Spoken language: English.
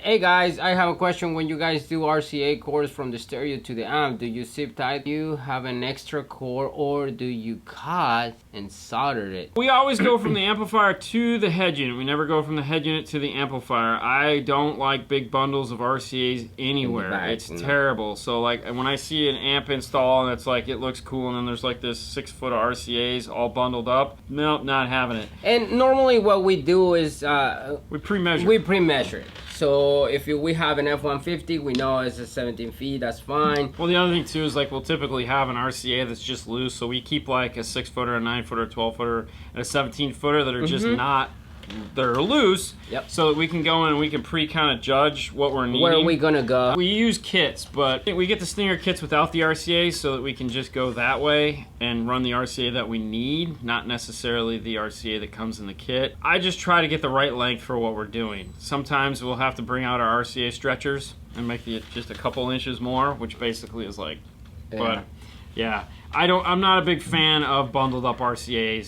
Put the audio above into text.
Hey guys, I have a question. When you guys do RCA cords from the stereo to the amp, do you zip tie? Do you have an extra cord or do you cut and solder it? We always go from the amplifier to the head unit. We never go from the head unit to the amplifier. I don't like big bundles of RCAs anywhere. It's terrible. So like when I see an amp install and it's like it looks cool and then there's like this 6 foot of RCAs all bundled up, nope, not having it. And normally what we do is we pre-measure. We pre-measure it. So if we have an F-150, we know it's a 17 feet, that's fine. Well, the other thing too is like we'll typically have an RCA that's just loose, so we keep like a 6 footer, a 9 footer, a 12 footer, and a 17 footer that are just not, that are loose, so that we can go in and we can kind of judge what we're needing. Where are we gonna go? We use kits, but we get the Stinger kits without the RCA so that we can just go that way and run the RCA that we need, not necessarily the RCA that comes in the kit. I just try to get the right length for what we're doing. Sometimes we'll have to bring out our RCA stretchers and make it just a couple inches more, which basically is like, but yeah. I'm not a big fan of bundled up RCAs.